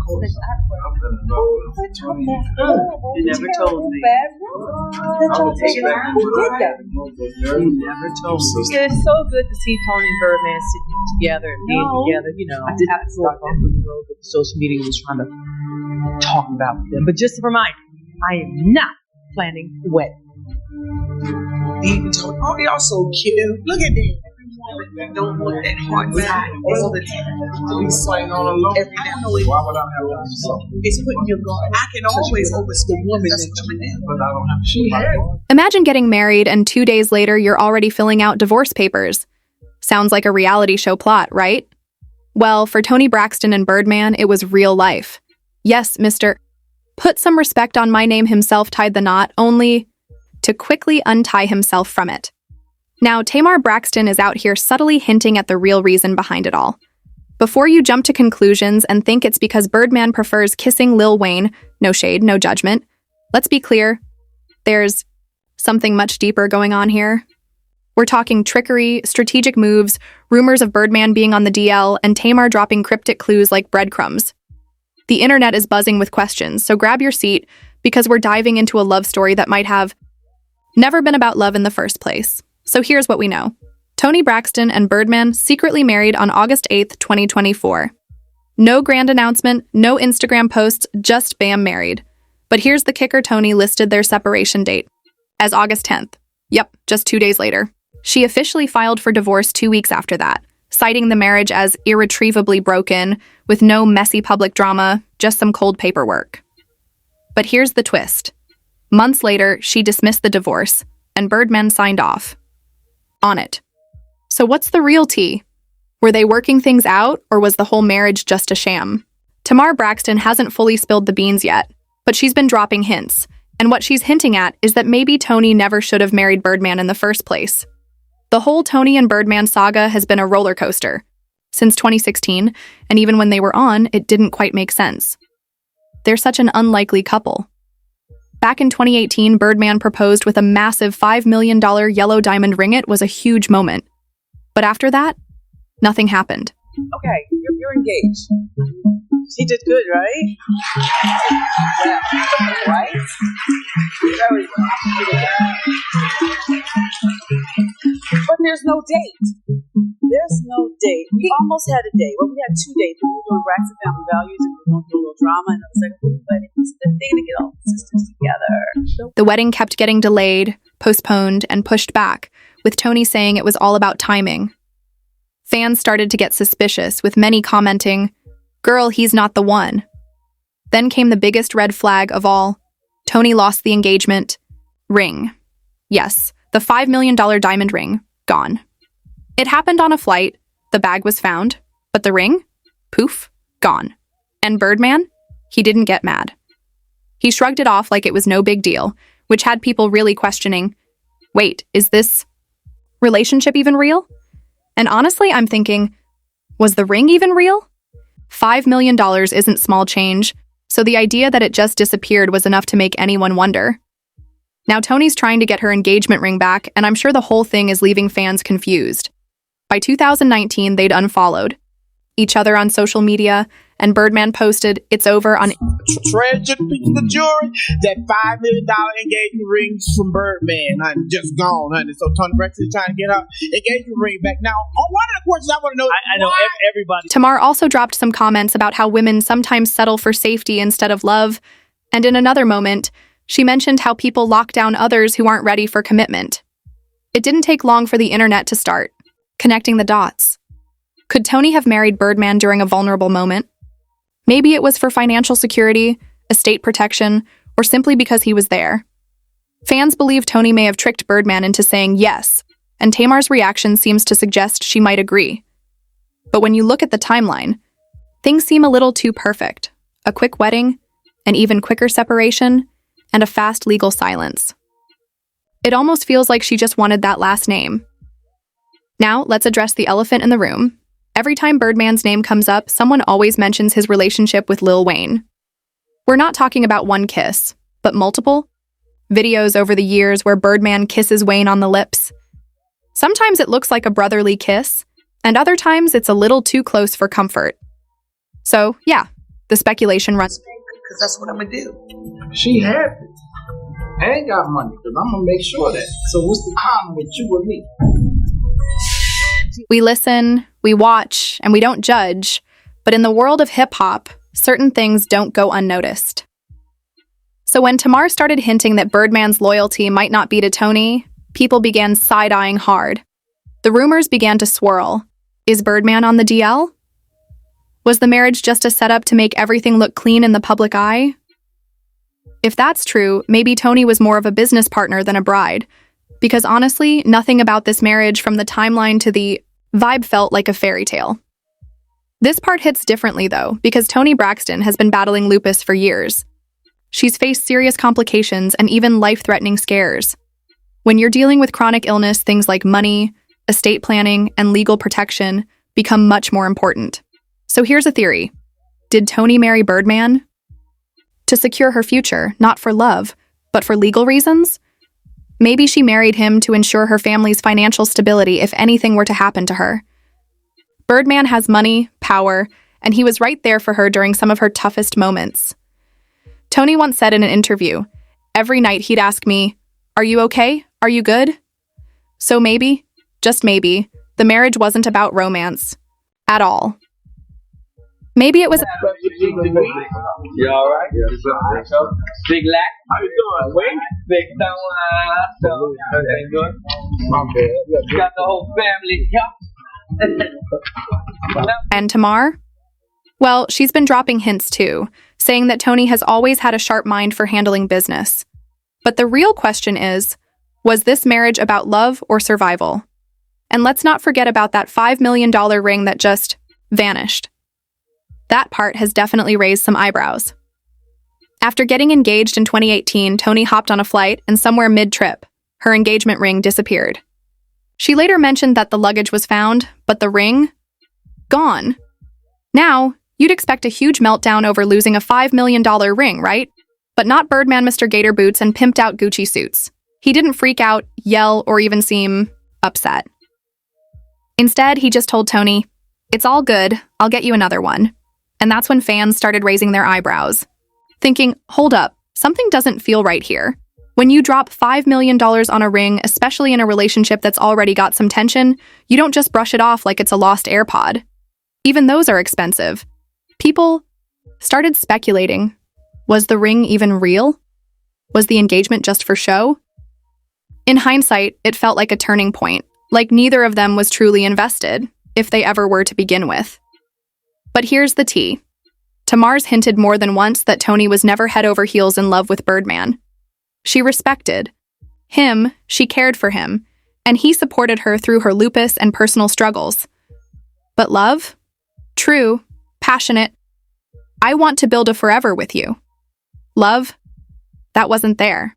course. You never told me. Who did that? You never told me. Yeah, it's so good to see Toni and Birdman sitting together and being together. You know, I did have to start off with the road, but the social media was trying to talk about them. But just a reminder, I am not planning the wedding. Even told, oh, y'all so cute. Look at them. Don't want that hard side all the time. To be swaying on a low. Every now and then. Why would I have done something? It's putting your guard. I can always oversee the woman that's coming in. But I don't have to. Imagine getting married and 2 days later you're already filling out divorce papers. Sounds like a reality show plot, right? Well, for Toni Braxton and Birdman, it was real life. Yes, Mr. Put some respect on my name himself tied the knot, only to quickly untie himself from it. Now, Tamar Braxton is out here subtly hinting at the real reason behind it all. Before you jump to conclusions and think it's because Birdman prefers kissing Lil Wayne, no shade, no judgment, let's be clear, there's something much deeper going on here. We're talking trickery, strategic moves, rumors of Birdman being on the DL, and Tamar dropping cryptic clues like breadcrumbs. The internet is buzzing with questions, so grab your seat because we're diving into a love story that might have never been about love in the first place. So here's what we know. Toni Braxton and Birdman secretly married on August 8th, 2024. No grand announcement, no Instagram posts, just bam, married. But here's the kicker: Toni listed their separation date as August 10th. Yep, just 2 days later. She officially filed for divorce 2 weeks after that, citing the marriage as irretrievably broken, with no messy public drama, just some cold paperwork. But here's the twist. Months later, she dismissed the divorce, and Birdman signed off on it. So what's the real tea? Were they working things out, or was the whole marriage just a sham? Tamar Braxton hasn't fully spilled the beans yet, but she's been dropping hints, and what she's hinting at is that maybe Toni never should have married Birdman in the first place. The whole Toni and Birdman saga has been a roller coaster since 2016, and even when they were on, it didn't quite make sense. They're such an unlikely couple. Back in 2018, Birdman proposed with a massive $5 million yellow diamond ring. It was a huge moment. But after that, nothing happened. Okay, you're engaged. She did good, right? Well, right? Very well. She did good. But there's no date. There's no date. We almost had a date. Well, we had 2 dates. We were doing Braxton Family Values and we were going through a little drama, and the second wedding was the day to get all the sisters together. The wedding kept getting delayed, postponed, and pushed back, with Toni saying it was all about timing. Fans started to get suspicious, with many commenting, "Girl, he's not the one." Then came the biggest red flag of all. Toni lost the engagement ring. Yes, the $5 million diamond ring, gone. It happened on a flight, the bag was found, but the ring? Poof, gone. And Birdman? He didn't get mad. He shrugged it off like it was no big deal, which had people really questioning, wait, is this relationship even real? And honestly, I'm thinking, was the ring even real? $5 million isn't small change, so the idea that it just disappeared was enough to make anyone wonder. Now Toni's trying to get her engagement ring back, and I'm sure the whole thing is leaving fans confused. By 2019, they'd unfollowed each other on social media, and Birdman posted, "It's over" on treasured piece of the jewelry, that $5 million engagement rings from Birdman, honey, just gone, honey. So Toni Braxton is trying to get her engagement ring back. Now, one of the questions I want to know is, I know everybody. Tamar also dropped some comments about how women sometimes settle for safety instead of love, and in another moment, she mentioned how people lock down others who aren't ready for commitment. It didn't take long for the internet to start connecting the dots. Could Toni have married Birdman during a vulnerable moment? Maybe it was for financial security, estate protection, or simply because he was there. Fans believe Toni may have tricked Birdman into saying yes, and Tamar's reaction seems to suggest she might agree. But when you look at the timeline, things seem a little too perfect. A quick wedding, an even quicker separation, and a fast legal silence. It almost feels like she just wanted that last name. Now, let's address the elephant in the room. Every time Birdman's name comes up, someone always mentions his relationship with Lil Wayne. We're not talking about one kiss, but multiple videos over the years where Birdman kisses Wayne on the lips. Sometimes it looks like a brotherly kiss, and other times it's a little too close for comfort. So, yeah, The speculation runs. Because that's what I'm going to do. She happy. I ain't got money because I'm going to make sure of that. So what's the problem with you and me? We listen, we watch, and we don't judge. But in the world of hip-hop, certain things don't go unnoticed. So when Tamar started hinting that Birdman's loyalty might not be to Toni, people began side-eyeing hard. The rumors began to swirl. Is Birdman on the DL? Was the marriage just a setup to make everything look clean in the public eye? If that's true, maybe Toni was more of a business partner than a bride. Because honestly, nothing about this marriage from the timeline to the vibe felt like a fairy tale. This part hits differently though, because Toni Braxton has been battling lupus for years. She's faced serious complications and even life-threatening scares. When you're dealing with chronic illness, things like money, estate planning, and legal protection become much more important. So here's a theory. Did Toni marry Birdman? To secure her future, not for love, but for legal reasons? Maybe she married him to ensure her family's financial stability if anything were to happen to her. Birdman has money, power, and he was right there for her during some of her toughest moments. Toni once said in an interview, every night he'd ask me, "Are you okay? Are you good?" So maybe, just maybe, the marriage wasn't about romance. At all. Maybe it was... You alright? Big Lack? How you doing? Wait. Big Tamar. Everything good? My bad. Got the whole family. And Tamar? Well, she's been dropping hints too, saying that Toni has always had a sharp mind for handling business. But the real question is, was this marriage about love or survival? And let's not forget about that $5 million ring that just vanished. That part has definitely raised some eyebrows. After getting engaged in 2018, Toni hopped on a flight and somewhere mid-trip, her engagement ring disappeared. She later mentioned that the luggage was found, but the ring? Gone. Now, you'd expect a huge meltdown over losing a $5 million ring, right? But not Birdman Mr. Gator Boots and pimped-out Gucci suits. He didn't freak out, yell, or even seem upset. Instead, he just told Toni, "It's all good, I'll get you another one." And that's when fans started raising their eyebrows, thinking, hold up, something doesn't feel right here. When you drop $5 million on a ring, especially in a relationship that's already got some tension, you don't just brush it off like it's a lost AirPod. Even those are expensive. People started speculating. Was the ring even real? Was the engagement just for show? In hindsight, it felt like a turning point, like neither of them was truly invested, if they ever were to begin with. But here's the tea. Tamar's hinted more than once that Toni was never head over heels in love with Birdman. She respected him, she cared for him, and he supported her through her lupus and personal struggles. But love? True, passionate, I want to build a forever with you. Love? That wasn't there.